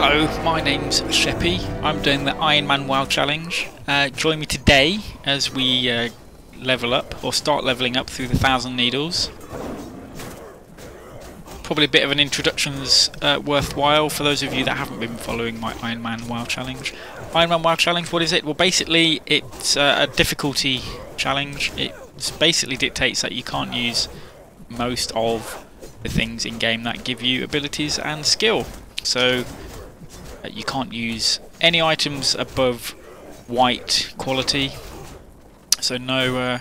Hello, my name's Sheppy. I'm doing the Iron Man WoW challenge. Join me today as we level up, or start leveling up through the 1,000 needles. Probably a bit of an introduction's worthwhile for those of you that haven't been following my Iron Man WoW challenge. Iron Man WoW challenge, what is it? Well, basically it's a difficulty challenge. It basically dictates that you can't use most of the things in game that give you abilities and skill. So you can't use any items above white quality. So no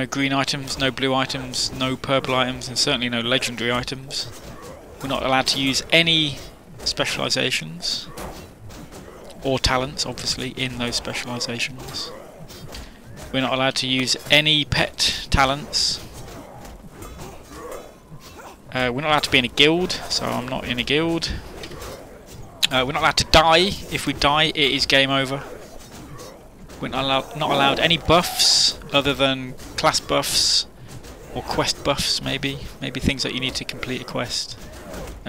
green items, no blue items, no purple items, and certainly no legendary items. We're not allowed to use any specialisations or talents, obviously, in those specialisations. We're not allowed to use any pet talents. We're not allowed to be in a guild, so I'm not in a guild. We're not allowed to die. If we die, it is game over. We're not allowed any buffs other than class buffs or quest buffs, maybe things that you need to complete a quest.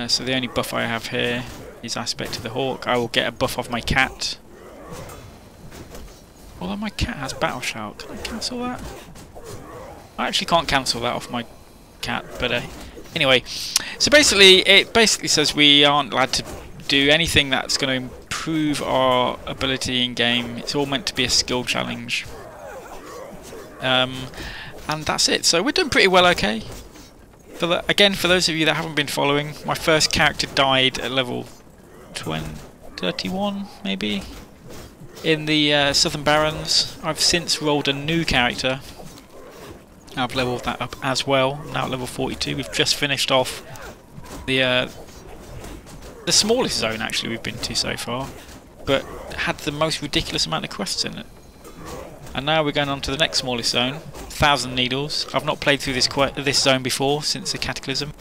So the only buff I have here is Aspect of the Hawk. I will get a buff off my cat. Although my cat has Battle Shout, can I cancel that? I actually can't cancel that off my cat, but anyway. So basically, it basically says we aren't allowed to do anything that's going to improve our ability in game. It's all meant to be a skill challenge, and that's it. So we're doing pretty well, okay. Again, for those of you that haven't been following, my first character died at level 31, maybe, in the Southern Barrens. I've since rolled a new character. I've leveled that up as well. Now at level 42. We've just finished off the smallest zone actually we've been to so far, but had the most ridiculous amount of quests in it. And now we're going on to the next smallest zone, 1,000 needles. I've not played through this zone before since the Cataclysm.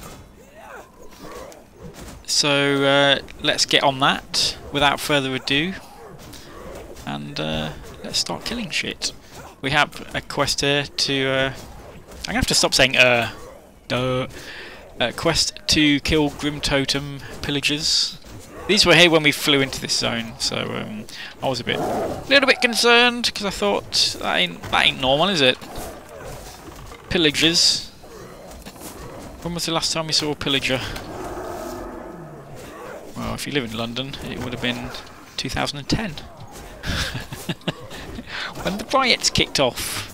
So let's get on that without further ado, and let's start killing shit. We have a quest here to I'm gonna have to stop saying quest to kill Grimtotem pillagers. These were here when we flew into this zone, so I was a little bit concerned because I thought that ain't normal, is it? Pillagers. When was the last time we saw a pillager? Well, if you live in London, it would have been 2010, when the riots kicked off.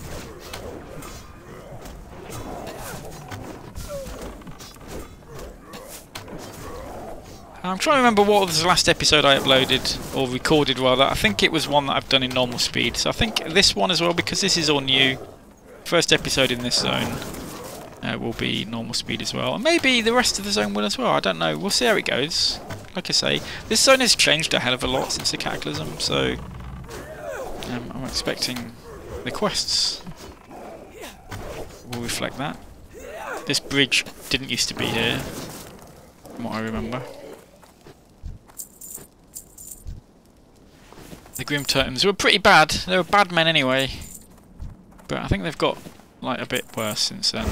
I'm trying to remember what was the last episode I uploaded, or recorded rather. I think it was one that I've done in normal speed, so I think this one as well, because this is all new. First episode in this zone will be normal speed as well, and maybe the rest of the zone will as well, I don't know, we'll see how it goes. Like I say, this zone has changed a hell of a lot since the Cataclysm, so I'm expecting the quests will reflect that. This bridge didn't used to be here, from what I remember. The Grimtotems were pretty bad. They were bad men anyway, but I think they've got like a bit worse since then.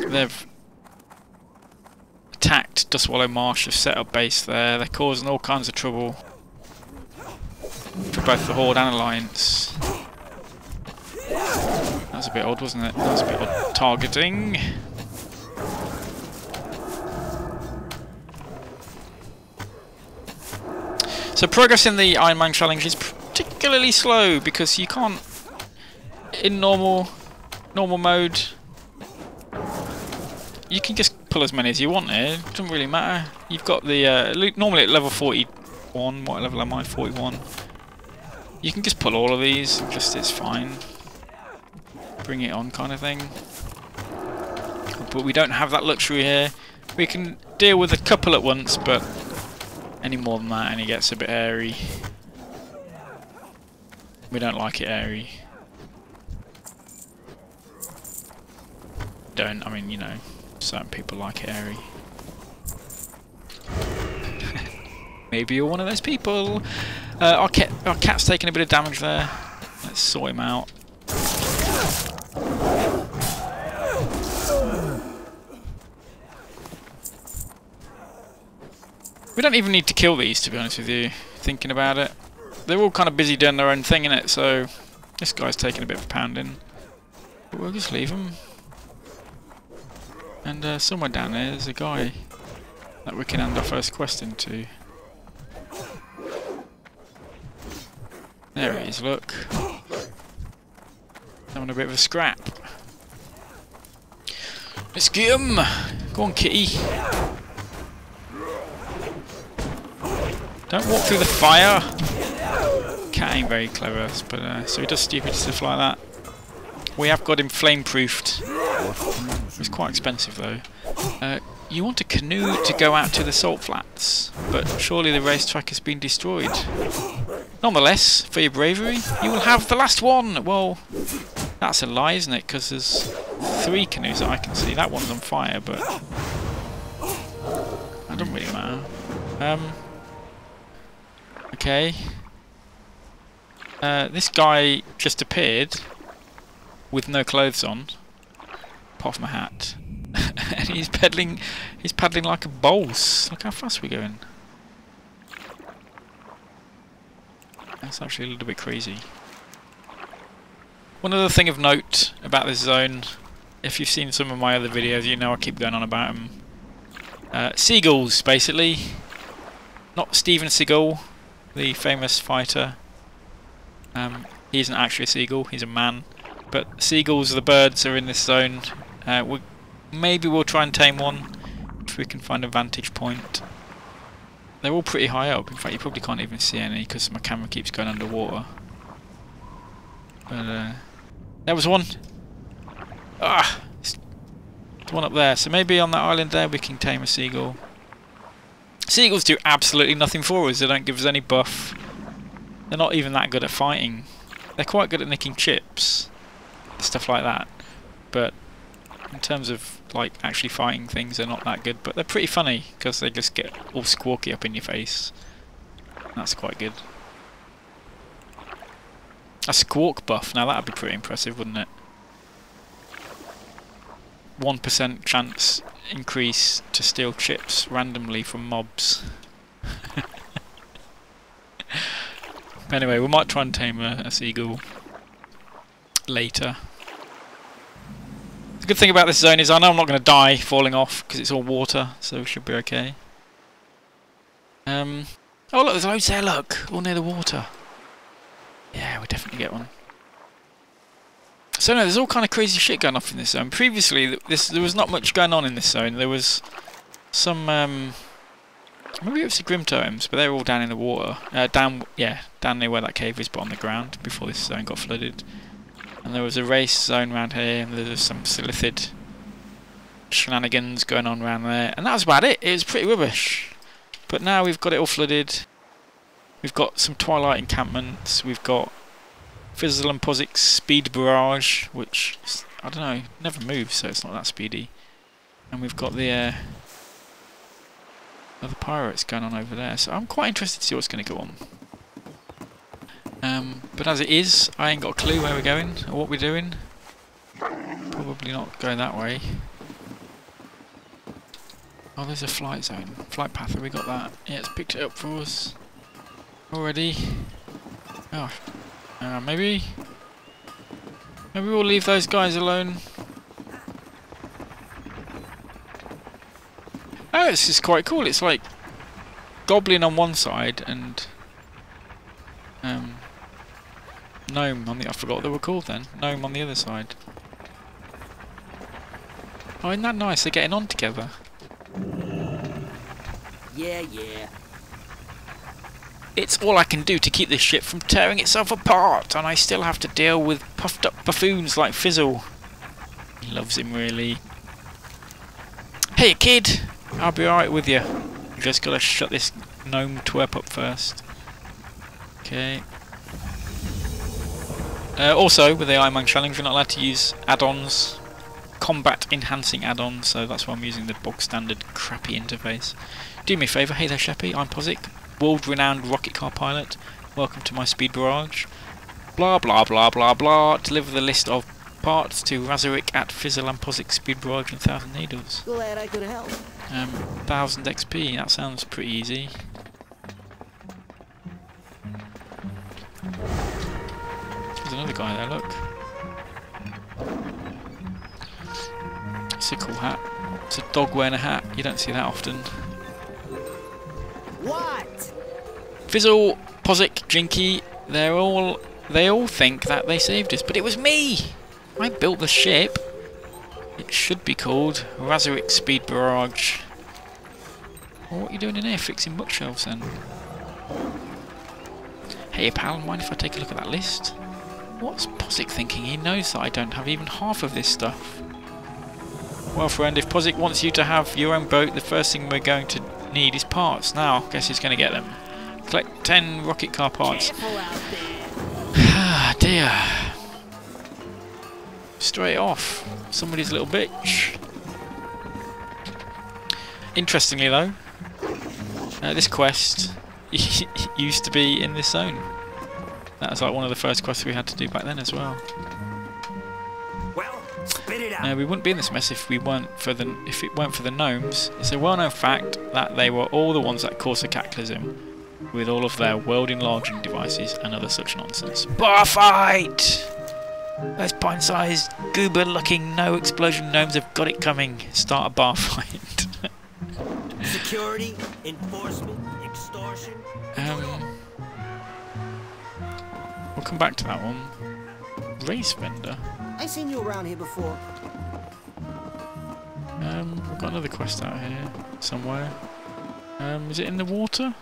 They've attacked Dustwallow Marsh, have set up base there. They're causing all kinds of trouble for both the Horde and Alliance. That was a bit odd, wasn't it? That was a bit odd targeting. So progress in the Iron Man challenge is particularly slow because you can't, in normal mode, you can just pull as many as you want here. It doesn't really matter. You've got the normally at level 41. What level am I? 41. You can just pull all of these. It's fine. Bring it on, kind of thing. But we don't have that luxury here. We can deal with a couple at once, but any more than that and it gets a bit airy. We don't like it airy. I mean, you know, certain people like it airy. Maybe you're one of those people. Our cat's taking a bit of damage there. Let's sort him out. We don't even need to kill these, to be honest with you, thinking about it. They're all kind of busy doing their own thing, innit? So this guy's taking a bit of a pounding. But we'll just leave him. And somewhere down there there's a guy that we can hand our first quest into. There he is, look. Having a bit of a scrap. Let's get him! Go on, kitty. Don't walk through the fire! Cat ain't very clever, but so he does stupid stuff like that. We have got him flame-proofed. It's quite expensive though. You want a canoe to go out to the salt flats, but surely the racetrack has been destroyed. Nonetheless, for your bravery, you will have the last one! Well, that's a lie, isn't it? Because there's 3 canoes that I can see. That one's on fire, but that doesn't really matter. Okay. This guy just appeared with no clothes on, apart from a hat, and he's paddling like a boss. Look how fast we're going. That's actually a little bit crazy. One other thing of note about this zone, if you've seen some of my other videos, you know I keep going on about them. Seagulls, basically. Not Steven Seagal, the famous fighter. He isn't actually a seagull, he's a man. But seagulls, the birds, are in this zone. Maybe we'll try and tame one if we can find a vantage point. They're all pretty high up. In fact, you probably can't even see any because my camera keeps going underwater. But there was one. Ah, it's the one up there. So maybe on that island there we can tame a seagull. Seagulls do absolutely nothing for us. They don't give us any buff. They're not even that good at fighting. They're quite good at nicking chips, stuff like that. But in terms of like actually fighting things, they're not that good. But they're pretty funny because they just get all squawky up in your face. That's quite good. A squawk buff. Now that'd be pretty impressive, wouldn't it? 1% chance increase to steal chips randomly from mobs. Anyway, we might try and tame a seagull later. The good thing about this zone is I know I'm not going to die falling off because it's all water, so we should be okay. Oh look, there's loads there, look! All near the water. Yeah, we'll definitely get one. So no, there's all kind of crazy shit going off in this zone. Previously, there was not much going on in this zone. There was some, maybe it was the Grimtotems, but they were all down in the water. Down near where that cave is, but on the ground, before this zone got flooded. And there was a race zone around here, and there was some Silithid shenanigans going on around there. And that was about it. It was pretty rubbish. But now we've got it all flooded. We've got some Twilight encampments. We've got Fizzle and Pozzik's speed barrage, which, I don't know, never moves, so it's not that speedy. And we've got the other pirates going on over there, so I'm quite interested to see what's going to go on. But as it is, I ain't got a clue where we're going or what we're doing. Probably not going that way. Oh, there's a flight zone. Flight path, have we got that? Yeah, it's picked it up for us already. Oh, maybe we'll leave those guys alone. Oh, this is quite cool. It's like Goblin on one side and gnome on the. I forgot what they were called then. Gnome on the other side. Oh, isn't that nice? They're getting on together. Yeah, yeah. It's all I can do to keep this ship from tearing itself apart, and I still have to deal with puffed up buffoons like Fizzle. He loves him, really. Hey, kid! I'll be alright with you. You just gotta shut this gnome twerp up first. Okay. Also, with the Iron Man challenge, we're not allowed to use add-ons. Combat enhancing add-ons, so that's why I'm using the bog standard crappy interface. Do me a favour, hey there Sheppy, I'm Pozzik, world-renowned rocket car pilot. Welcome to my speed barrage. Blah blah blah blah blah. Deliver the list of parts to Razoric at Fizzle and Pozzik Speed Barrage in 1000 Needles. Glad I could help. 1000 XP, that sounds pretty easy. There's another guy there, look. It's a cool hat. It's a dog wearing a hat, you don't see that often. What? Fizzle, Pozic, Jinky, they all think that they saved us, but it was me! I built the ship. It should be called Razoric Speed Barrage. Well, what are you doing in here? Fixing bookshelves then? Hey pal, mind if I take a look at that list? What's Pozic thinking? He knows that I don't have even half of this stuff. Well friend, if Pozic wants you to have your own boat, the first thing we're going to need is parts. Now, guess who's going to get them? Collect 10 rocket car parts. Ah dear. Straight off. Somebody's little bitch. Interestingly though, this quest used to be in this zone. That was like one of the first quests we had to do back then as well. Well, spit it out. We wouldn't be in this mess if it weren't for the gnomes. It's a well-known fact that they were all the ones that caused the cataclysm, with all of their world-enlarging devices and other such nonsense. Bar fight! Those pint-sized, goober-looking, no-explosion gnomes have got it coming. Start a bar fight. Security, enforcement, extortion. We'll come back to that one. Race vendor. I seen you around here before. We've got another quest out here somewhere. Is it in the water?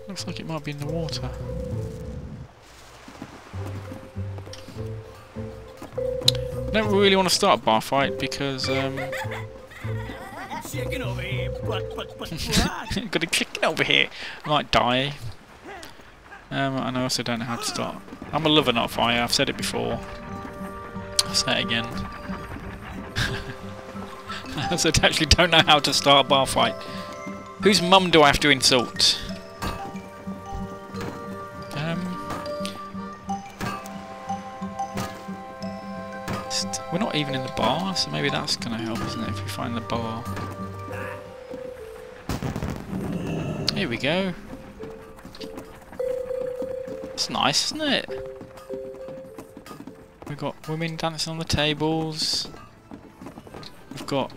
Looks like it might be in the water. I don't really want to start a bar fight because Chicken over here, got a chicken over here. I might die. And I also don't know how to start. I'm a lover, not a fire. I've said it before. I'll say it again. I also actually don't know how to start a bar fight. Whose mum do I have to insult? We're not even in the bar, so maybe that's going to help, isn't it, if we find the bar. Here we go. It's nice, isn't it? We've got women dancing on the tables. We've got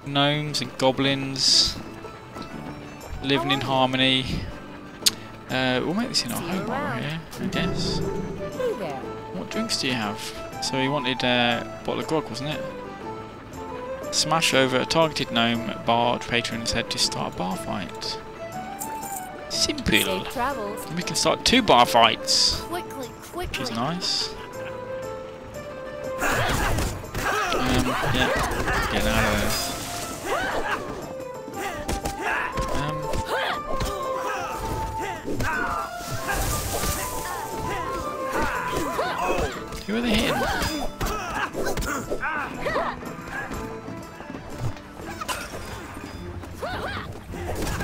gnomes and goblins living in harmony. We'll make this in our home bar here, I guess. Hey there. What drinks do you have? So he wanted a bottle of grog, wasn't it? Smash over a targeted gnome at bar patron's head to start a bar fight. Simple. Safe travels. And we can start 2 bar fights, Quickly, quickly. which is nice. Yeah, getting out of there. Who are they hitting?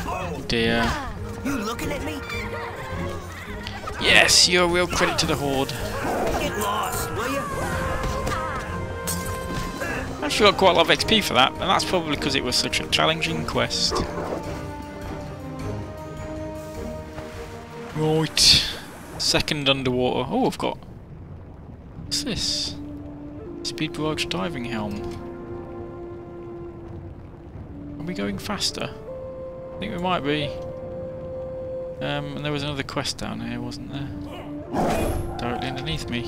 Oh dear. You looking at me? Yes, you're a real credit to the Horde. Get lost, will you? I actually got quite a lot of XP for that, and that's probably because it was such a challenging quest. Right. Second underwater. Oh, I've got... What's this? Speed Barrage diving helm. Are we going faster? I think we might be. And there was another quest down here, wasn't there? Directly underneath me.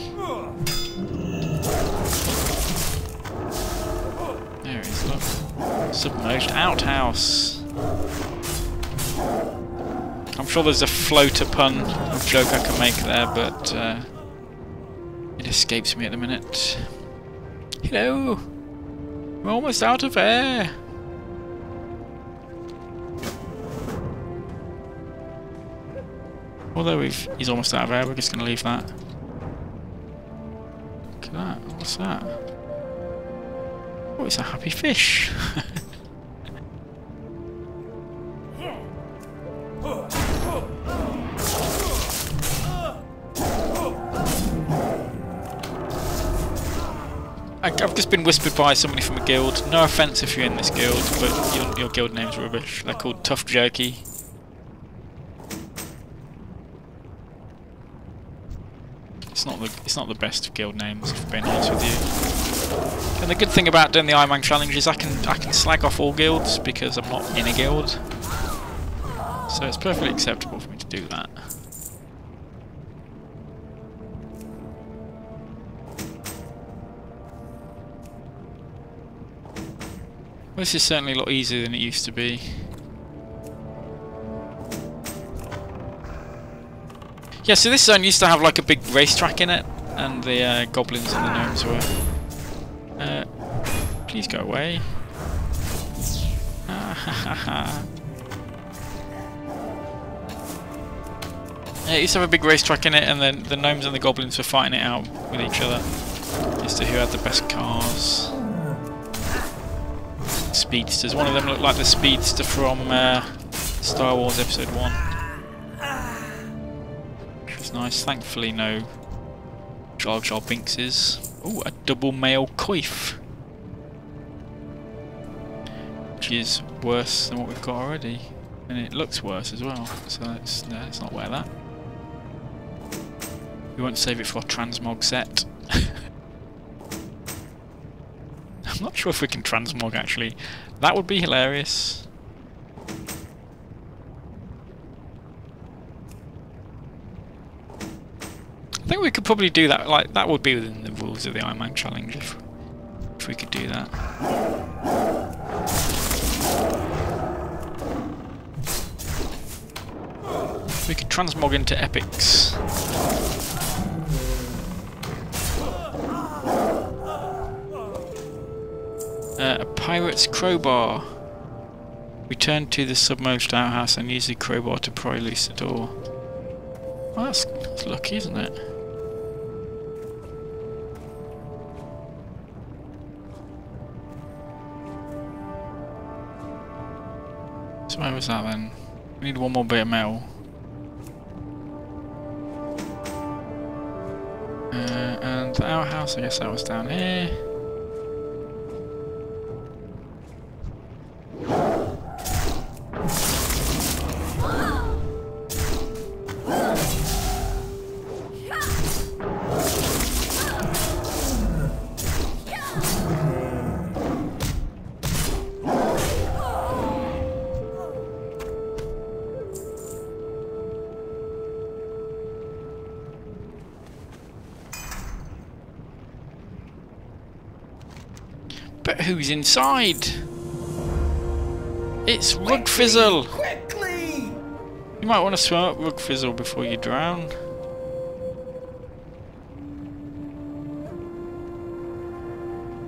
There it is, look. Submerged outhouse. I'm sure there's a floater pun or joke I can make there, but it escapes me at the minute. Hello! We're almost out of air! Although he's almost out of air, we're just going to leave that. Look at that, what's that? Oh, it's a happy fish! I've just been whispered by somebody from a guild. No offence if you're in this guild, but your guild name's rubbish. They're called Tough Jerky. It's not the best of guild names, if I'm being honest with you. And the good thing about doing the Iron Man challenge is I can slag off all guilds because I'm not in a guild. So it's perfectly acceptable for me to do that. This is certainly a lot easier than it used to be. Yeah, so this zone used to have like a big racetrack in it, and the goblins and the gnomes were... please go away. Yeah, it used to have a big racetrack in it, and then the gnomes and the goblins were fighting it out with each other as to who had the best cars. Speedsters. One of them looked like the speedster from Star Wars Episode 1. Which was nice. Thankfully no Jar Jar Binkses. Ooh, a double male coif. Which is worse than what we've got already. And it looks worse as well. So let's not wear that. We won't save it for our transmog set. I'm not sure if we can transmog actually. That would be hilarious. I think we could probably do that. Like that would be within the rules of the Iron Man challenge if we could do that. We could transmog into epics. A pirate's crowbar. Return to the submerged outhouse and use the crowbar to pry loose the door. Well, that's lucky, isn't it? So where was that then? We need one more bit of metal. And the outhouse, I guess that was down here. But who's inside? It's Rugfizzle! Quickly! You might want to swim up Rugfizzle before you drown.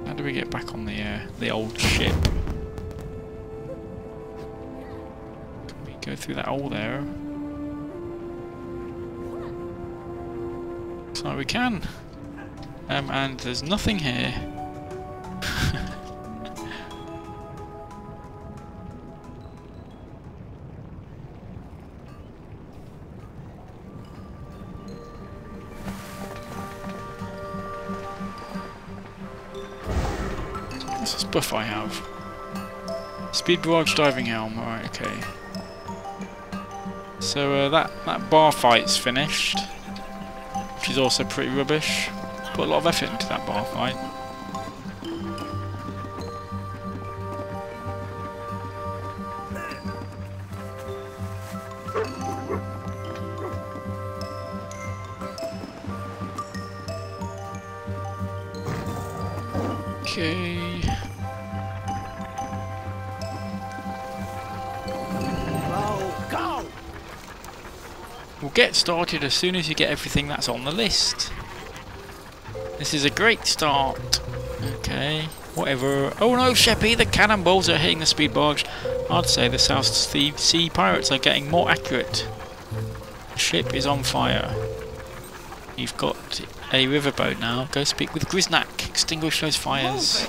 How do we get back on the old ship? Can we go through that hole there? Looks like we can. And there's nothing here. What's this buff I have? Speed barrage diving helm, right, okay. So that bar fight's finished, which is also pretty rubbish. Put a lot of effort into that bar fight. Okay. Go! We'll get started as soon as you get everything that's on the list. This is a great start. Okay, whatever. Oh no, Sheppy, the cannonballs are hitting the speed barge. I'd say the South Sea pirates are getting more accurate. The ship is on fire. You've got a riverboat now. Go speak with Grisnak. Extinguish those fires.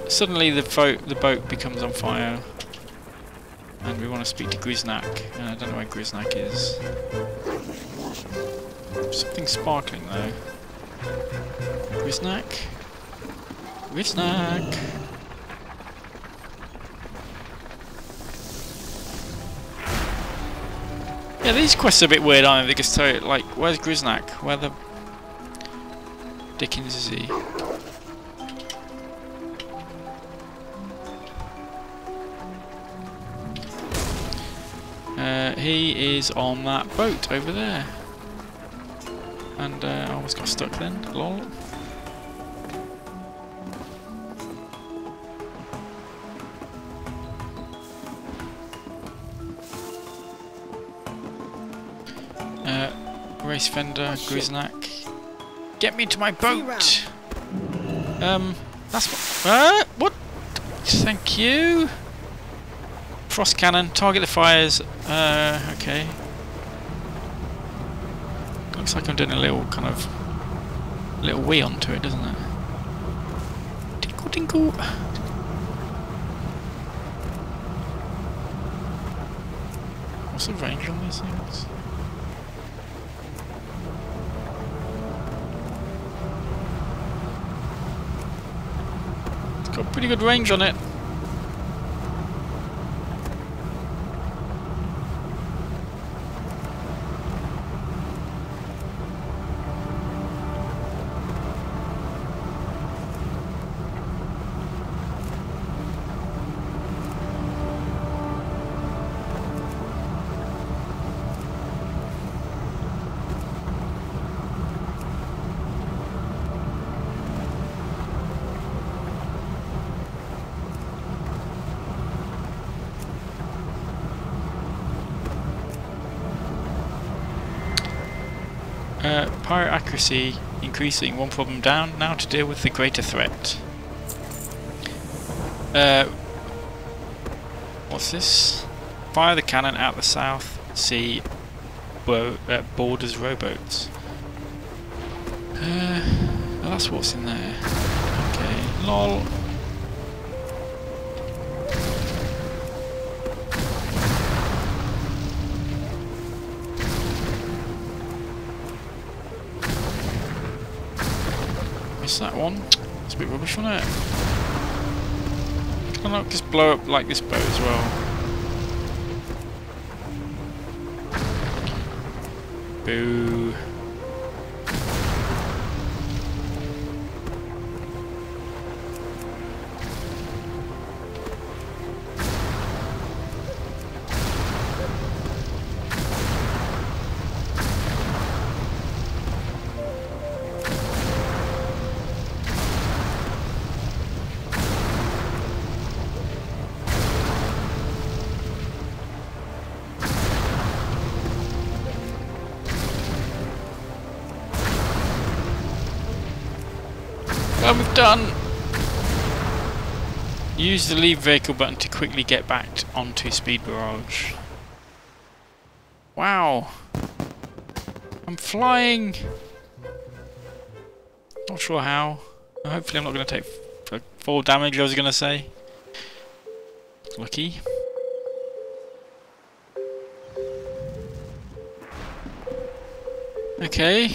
Suddenly the boat becomes on fire. And we want to speak to Grisnak. I don't know where Grisnak is. Something sparkling though. Grisnak? Grisnack. Yeah, these quests are a bit weird, aren't they? Because so, like, where's Grisnack? Where the dickens is he? He is on that boat over there. And I almost got stuck then. Lol. Race fender, Grisnack. Get me to my boat! That's what. What? Thank you! Frost cannon, target the fires. Okay. Looks like I'm doing a little kind of. Little wee onto it, doesn't it? Tinkle tinkle! What's the range on these things? Got pretty good range on it. Pirate accuracy increasing, one problem down, now to deal with the greater threat. What's this? Fire the cannon out the South Sea borders rowboats. Oh, that's what's in there. Okay, lol. Missed that one. It's a bit rubbish, wasn't it? Can I not just blow up like this boat as well? Boo. Well, we've done. Use the leave vehicle button to quickly get back onto speed barrage. Wow. I'm flying. Not sure how. Hopefully I'm not going to take full damage, I was going to say. Lucky. Okay.